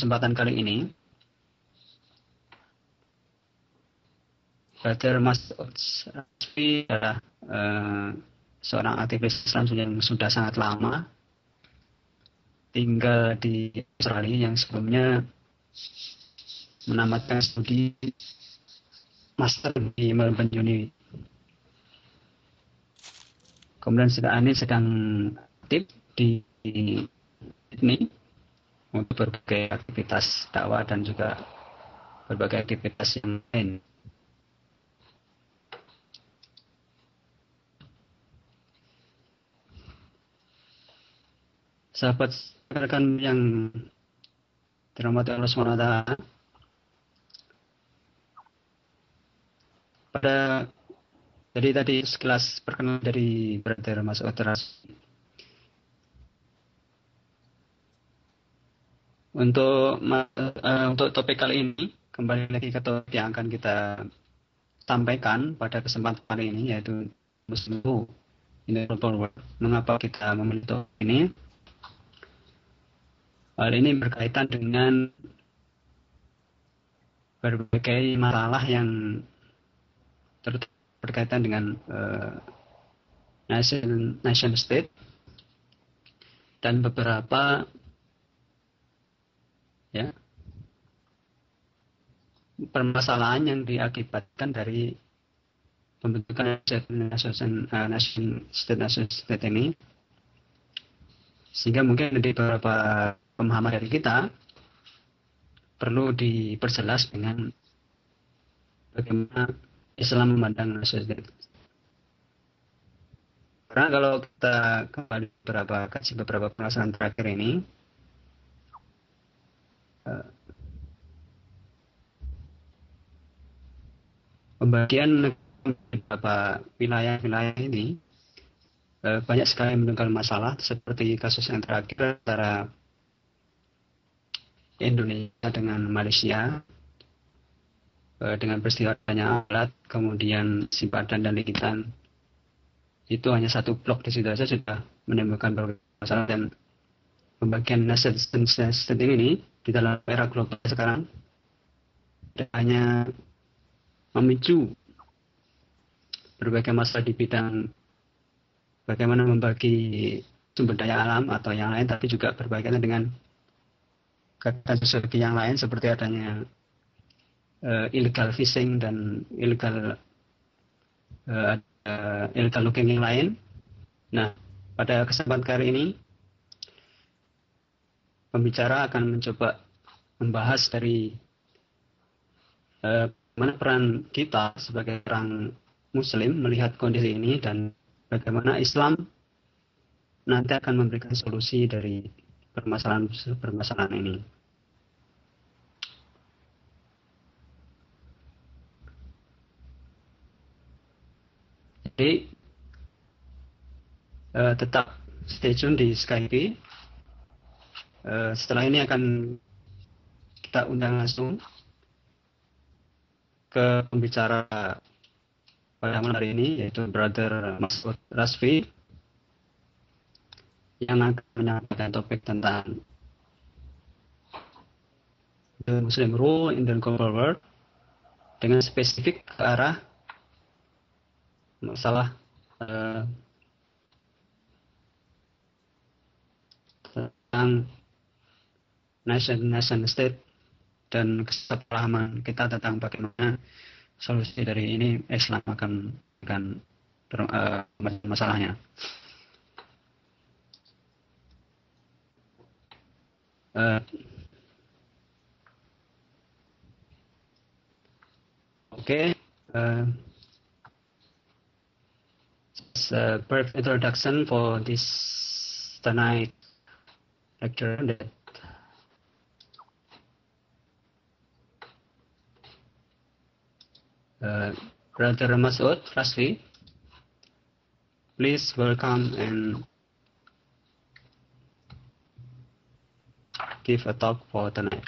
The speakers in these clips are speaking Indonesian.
kesempatan kali ini, Brother Mas'ud Rasfi adalah seorang aktivis Islam yang sudah sangat lama tinggal di Australia, yang sebelumnya menamatkan studi master di Melbourne Uni. Kemudian saat ini sedang aktif di Sydney untuk berbagai aktivitas dakwah dan juga berbagai aktivitas yang lain. Sahabat rekan yang dirahmati Allah SWT, jadi tadi sekilas perkenalan dari Brother Mas'ud Rasfi. Untuk topik kali ini, kembali lagi ke topik yang akan kita sampaikan pada kesempatan kali ini, yaitu Muslim in the Global World. Mengapa kita memilih topik ini? Hal ini berkaitan dengan berbagai masalah yang berkaitan dengan nation state dan beberapa permasalahan yang diakibatkan dari pembentukan nation state ini, sehingga mungkin di beberapa pemahaman dari kita perlu diperjelas dengan bagaimana Islam memandang nation state. Karena kalau kita kembali beberapa permasalahan terakhir ini, pembagian beberapa wilayah-wilayah ini banyak sekali menimbulkan masalah, seperti kasus yang terakhir antara Indonesia dengan Malaysia, dengan peristiwa adanya alat, kemudian simpadan dan likitan. Itu hanya satu blok di situ saja sudah menimbulkan berbagai masalah, dan pembagian nation state ini di dalam era global sekarang hanya memicu berbagai masalah di bidang bagaimana membagi sumber daya alam atau yang lain, tapi juga berkaitan dengan kegiatan strategi yang lain, seperti adanya illegal fishing dan illegal logging yang lain. Nah, pada kesempatan kali ini pembicara akan mencoba membahas dari bagaimana peran kita sebagai orang Muslim melihat kondisi ini, dan bagaimana Islam nanti akan memberikan solusi dari permasalahan ini. Jadi tetap stay tune di Skype. Setelah ini akan kita undang langsung ke pembicara pada malam hari ini, yaitu Brother Mas'ud Rasfi, yang akan menyampaikan topik tentang the Muslim role in the global world, dengan spesifik ke arah masalah tentang nation state dan kesepahaman kita tentang bagaimana solusi dari ini Islam akan masalahnya. It's a brief introduction for this tonight lecture. Brother Mas'ud Rasfi, please welcome and give a talk for tonight.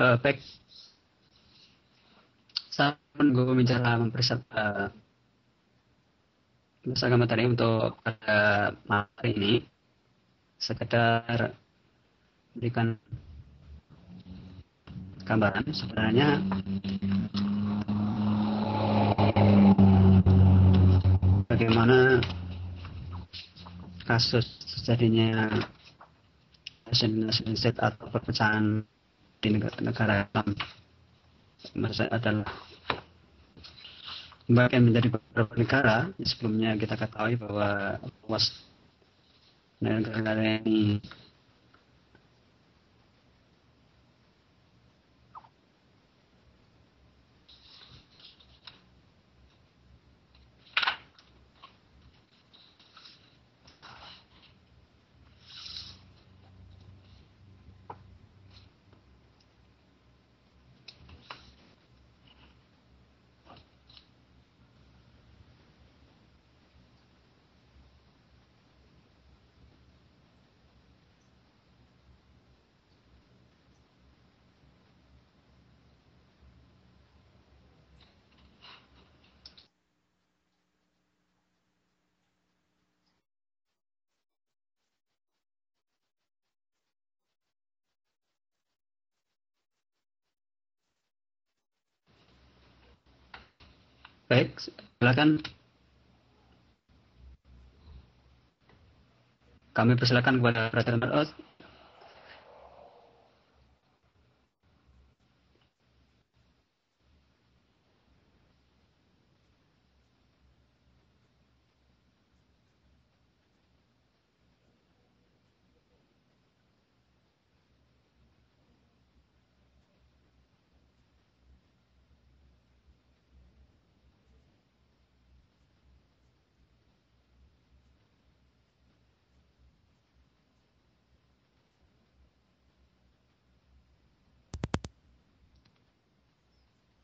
Baik, saya menunggu bicara bersama materi untuk pada materi ini, sekedar berikan gambaran sebenarnya bagaimana kasus terjadinya nation state atau perpecahan di negara Islam adalah bagian menjadi beberapa negara. Sebelumnya kita ketahui bahwa luas negara ini baik. Silakan, kami persilakan kepada Brother Marot.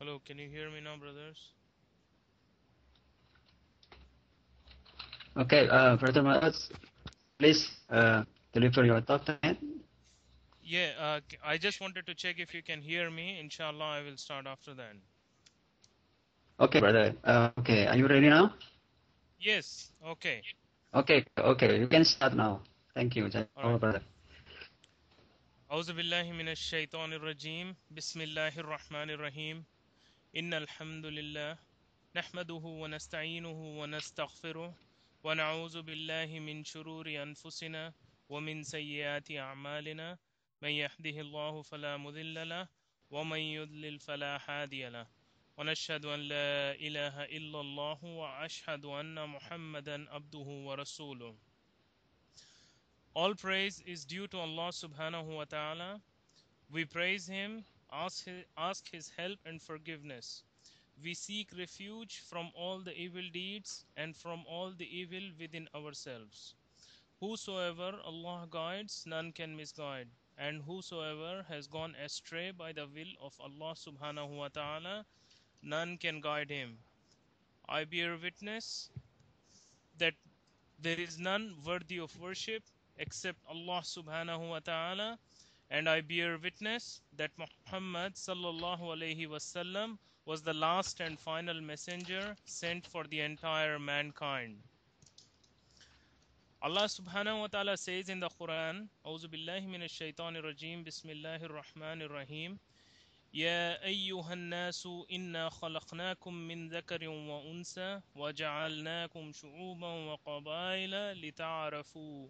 Hello, can you hear me now, brothers? Okay, Brother Marot, please deliver your talk tonight. Yeah, I just wanted to check if you can hear me. Inshallah, I will start after that. Okay, brother. Okay, are you ready now? Yes, okay. Okay, you can start now. Thank you, All right. brother. أعوذ بالله من الشيطان الرجيم بسم الله الرحمن الرحيم إن الحمد لله نحمده ونستعينه ونستغفره ونعوذ بالله من شرور أنفسنا ومن سيئات أعمالنا من يهده الله فلا مضل له ومن يضلل فلا هادي له ونشهد أن لا إله إلا الله وأشهد أن محمدا عبده ورسوله. All praise is due to Allah subhanahu wa ta'ala. We praise Him, ask His help and forgiveness. We seek refuge from all the evil deeds and from all the evil within ourselves. Whosoever Allah guides, none can misguide. And whosoever has gone astray by the will of Allah subhanahu wa ta'ala, none can guide him. I bear witness that there is none worthy of worship except Allah subhanahu wa ta'ala, and I bear witness that Muhammad sallallahu alayhi wasallam was the last and final messenger sent for the entire mankind. Allah subhanahu wa ta'ala says in the Quran, Auzu billahi minash shaitanir rajim, Bismillahir Rahmanir Rahim, يا أيها الناس إنا خلقناكم من ذكر وأنثى وجعلناكم شعوبا وقبائل لتعارفوا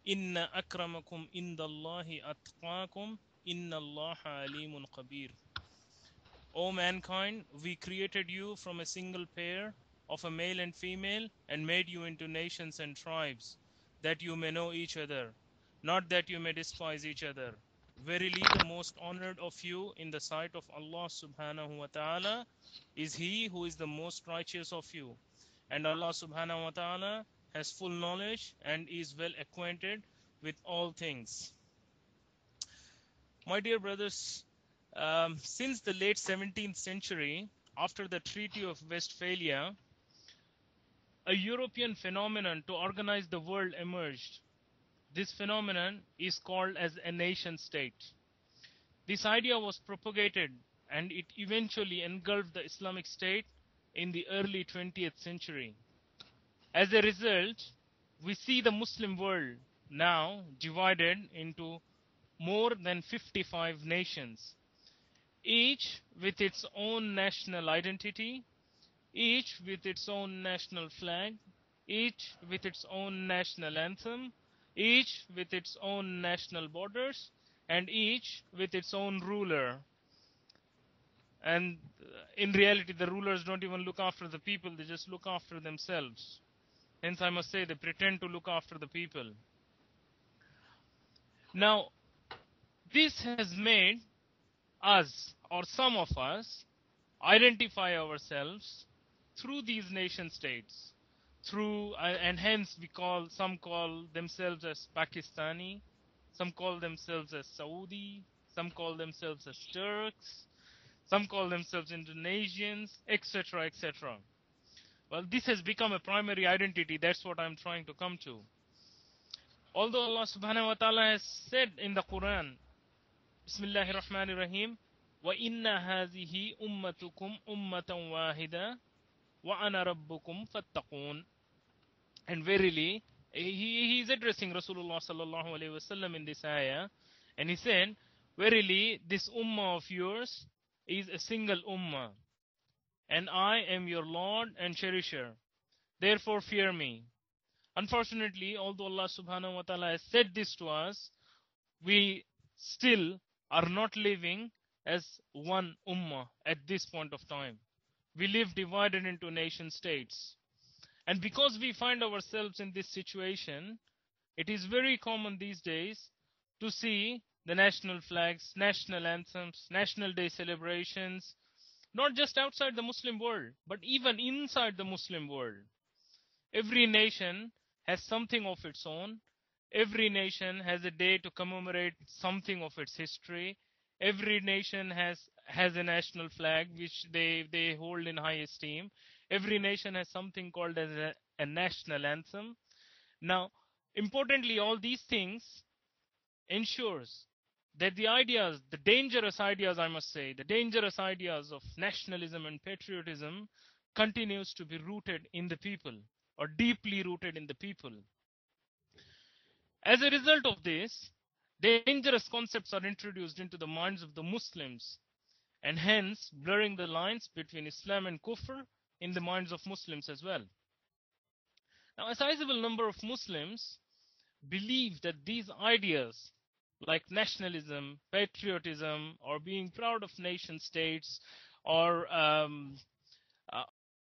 إن أكرمكم عند الله أتقاكم إن الله عليم خبير. O mankind, we created you from a single pair of a male and female and made you into nations and tribes, that you may know each other, not that you may despise each other. Verily, the most honored of you in the sight of Allah subhanahu wa ta'ala is he who is the most righteous of you. And Allah subhanahu wa ta'ala has full knowledge and is well acquainted with all things. My dear brothers, since the late 17th century, after the Treaty of Westphalia, a European phenomenon to organize the world emerged. This phenomenon is called as a nation state. This idea was propagated and it eventually engulfed the Islamic State in the early 20th century. As a result, we see the Muslim world now divided into more than 55 nations, each with its own national identity, each with its own national flag, each with its own national anthem, each with its own national borders, and each with its own ruler. And in reality, the rulers don't even look after the people, they just look after themselves. Hence, I must say, they pretend to look after the people. Now, this has made us, or some of us, identify ourselves through these nation states, and hence some call themselves as Pakistani, some call themselves as Saudi, some call themselves as Turks, some call themselves Indonesians, etc., etc. Well, this has become a primary identity. That's what I'm trying to come to. Although Allah subhanahu wa ta'ala has said in the Quran, Bismillahir Rahmanir Rahim, وَإِنَّ هَذِهِ أُمَّتُكُمْ أُمَّةً وَاحِدَةً وَأَنَا رَبُّكُمْ فَاتَّقُونَ. And verily, he is addressing Rasulullah sallallahu alaihi wasallam in this ayah, and he said, verily, this ummah of yours is a single ummah, and I am your Lord and cherisher. Therefore fear me. Unfortunately, although Allah subhanahu wa ta'ala has said this to us, we still are not living as one ummah at this point of time. We live divided into nation states. And because we find ourselves in this situation, it is very common these days to see the national flags, national anthems, national day celebrations, not just outside the Muslim world, but even inside the Muslim world. Every nation has something of its own. Every nation has a day to commemorate something of its history. Every nation has a national flag which they hold in high esteem. Every nation has something called as a national anthem. Now, importantly, all these things ensures that the ideas, the dangerous ideas, I must say, the dangerous ideas of nationalism and patriotism continues to be rooted in the people, or deeply rooted in the people. As a result of this, dangerous concepts are introduced into the minds of the Muslims, and hence blurring the lines between Islam and Kufr in the minds of Muslims as well. Now, a sizable number of Muslims believe that these ideas like nationalism, patriotism, or being proud of nation states, or